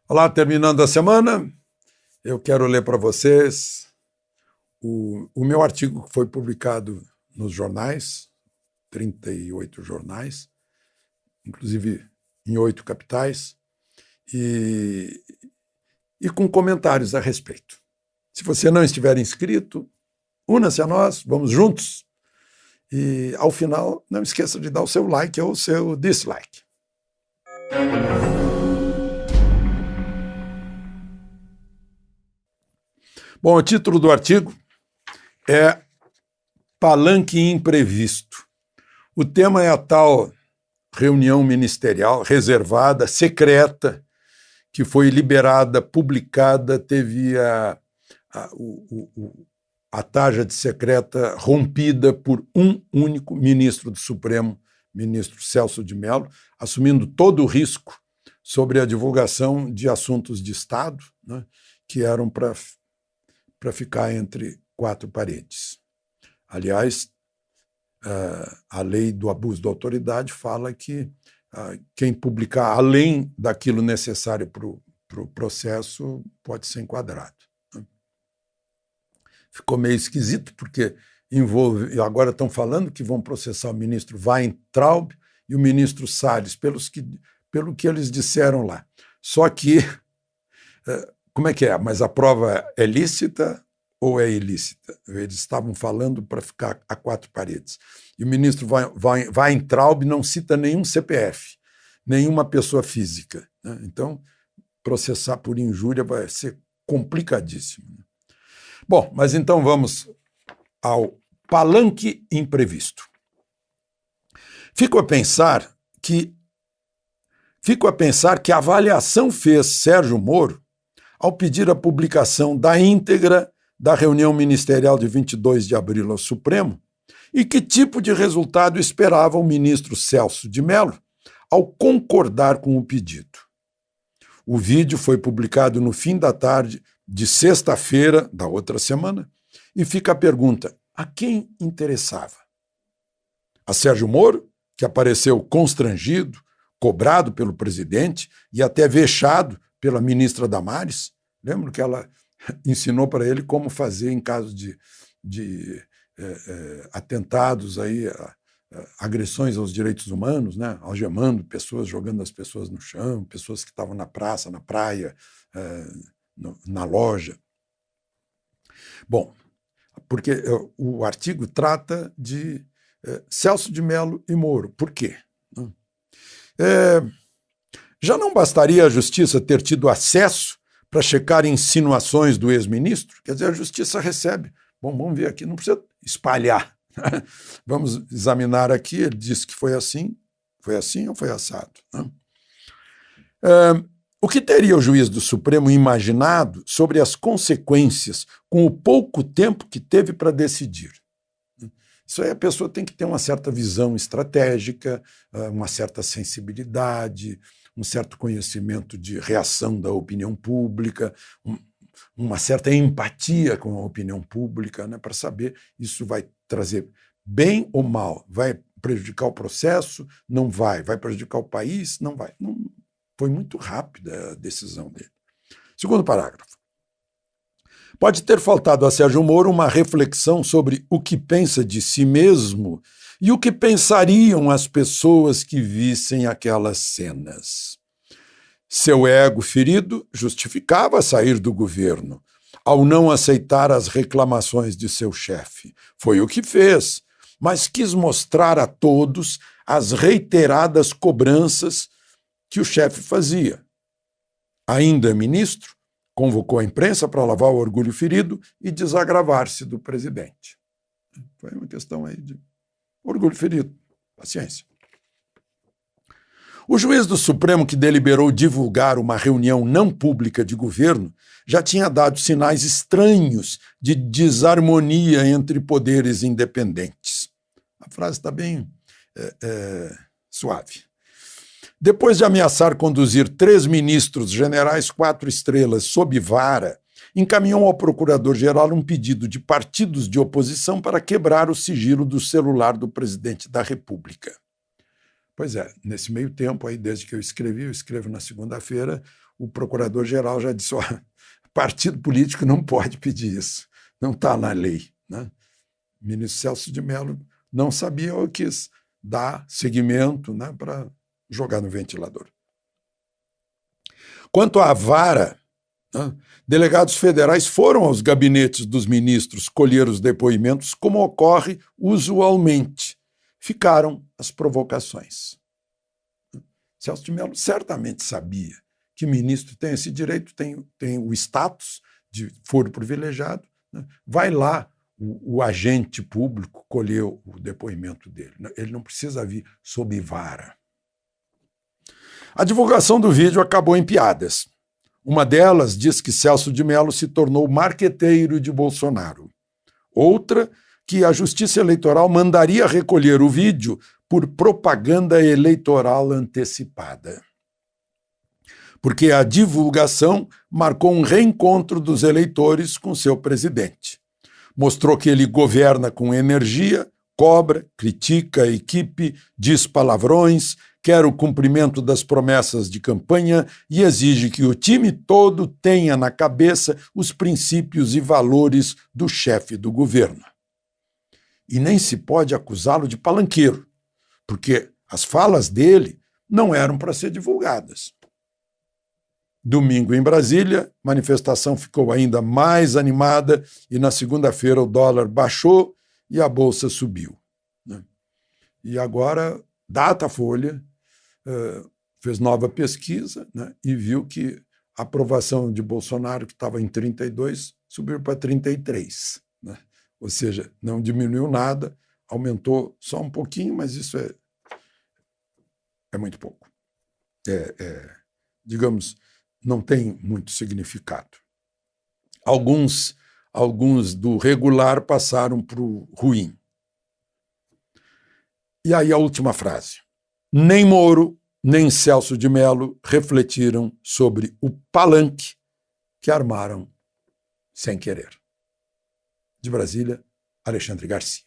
Olá, terminando a semana, eu quero ler para vocês o meu artigo que foi publicado nos jornais, 38 jornais, inclusive em 8 capitais, e com comentários a respeito. Se você não estiver inscrito, una-se a nós, vamos juntos. E, ao final, não esqueça de dar o seu like ou o seu dislike. Bom, o título do artigo é Palanque Imprevisto. O tema é a tal reunião ministerial reservada, secreta, que foi liberada, publicada, teve a tarja de secreta rompida por um único ministro do Supremo, ministro Celso de Mello, assumindo todo o risco sobre a divulgação de assuntos de Estado, né, que eram para ficar entre 4 paredes. Aliás, a lei do abuso da autoridade fala que quem publicar além daquilo necessário para o processo pode ser enquadrado. Ficou meio esquisito, porque agora estão falando que vão processar o ministro Weintraub e o ministro Salles, pelo que eles disseram lá. Só que, como é que é? Mas a prova é lícita ou é ilícita? Eles estavam falando para ficar a 4 paredes. E o ministro Weintraub não cita nenhum CPF, nenhuma pessoa física, né? Então, processar por injúria vai ser complicadíssimo. Bom, mas então vamos ao palanque imprevisto. Fico a pensar que a avaliação fez Sérgio Moro ao pedir a publicação da íntegra da reunião ministerial de 22 de abril ao Supremo e que tipo de resultado esperava o ministro Celso de Mello ao concordar com o pedido. O vídeo foi publicado no fim da tarde de sexta-feira da outra semana e fica a pergunta: a quem interessava? A Sérgio Moro, que apareceu constrangido, cobrado pelo presidente e até vexado pela ministra Damares? Lembro que ela ensinou para ele como fazer em caso de atentados, agressões aos direitos humanos, né? Algemando pessoas, jogando as pessoas no chão, pessoas que estavam na praça, na praia, na loja. Bom, porque o artigo trata de Celso de Mello e Moro. Por quê? Já não bastaria a Justiça ter tido acesso para checar insinuações do ex-ministro? Quer dizer, a Justiça recebe. Bom, vamos ver aqui, não precisa espalhar. Vamos examinar aqui, ele disse que foi assim ou foi assado? O que teria o juiz do Supremo imaginado sobre as consequências com o pouco tempo que teve para decidir? Isso aí a pessoa tem que ter uma certa visão estratégica, uma certa sensibilidade, um certo conhecimento de reação da opinião pública, uma certa empatia com a opinião pública, né, para saber isso vai trazer bem ou mal, vai prejudicar o processo, não vai prejudicar o país, não vai. Não, foi muito rápida a decisão dele. Segundo parágrafo. Pode ter faltado a Sérgio Moro uma reflexão sobre o que pensa de si mesmo e o que pensariam as pessoas que vissem aquelas cenas. Seu ego ferido justificava sair do governo ao não aceitar as reclamações de seu chefe. Foi o que fez, mas quis mostrar a todos as reiteradas cobranças que o chefe fazia. Ainda ministro, convocou a imprensa para lavar o orgulho ferido e desagravar-se do presidente. Foi uma questão aí de orgulho ferido. Paciência. O juiz do Supremo que deliberou divulgar uma reunião não pública de governo já tinha dado sinais estranhos de desarmonia entre poderes independentes. A frase está bem suave. Depois de ameaçar conduzir 3 ministros generais 4 estrelas sob vara, encaminhou ao procurador-geral um pedido de partidos de oposição para quebrar o sigilo do celular do presidente da República. Pois é, nesse meio tempo, aí, desde que eu escrevo na segunda-feira, o procurador-geral já disse: partido político não pode pedir isso, não está na lei, né? O ministro Celso de Mello não sabia ou quis dar seguimento, né, para jogar no ventilador. Quanto à vara, né, delegados federais foram aos gabinetes dos ministros colher os depoimentos, como ocorre usualmente. Ficaram as provocações. Celso de Mello certamente sabia que ministro tem esse direito, tem o status de foro privilegiado, né? Vai lá o agente público colher o depoimento dele. Ele não precisa vir sob vara. A divulgação do vídeo acabou em piadas. Uma delas diz que Celso de Mello se tornou marqueteiro de Bolsonaro. Outra, que a Justiça Eleitoral mandaria recolher o vídeo por propaganda eleitoral antecipada. Porque a divulgação marcou um reencontro dos eleitores com seu presidente. Mostrou que ele governa com energia, cobra, critica a equipe, diz palavrões, quer o cumprimento das promessas de campanha e exige que o time todo tenha na cabeça os princípios e valores do chefe do governo. E nem se pode acusá-lo de palanqueiro, porque as falas dele não eram para ser divulgadas. Domingo em Brasília, a manifestação ficou ainda mais animada e na segunda-feira o dólar baixou e a bolsa subiu, né? E agora, Datafolha fez nova pesquisa, né, e viu que a aprovação de Bolsonaro, que estava em 32, subiu para 33, né? Ou seja, não diminuiu nada, aumentou só um pouquinho, mas isso é muito pouco. Digamos, não tem muito significado. Alguns do regular passaram para o ruim. E aí a última frase. Nem Moro, nem Celso de Mello refletiram sobre o palanque que armaram sem querer. De Brasília, Alexandre Garcia.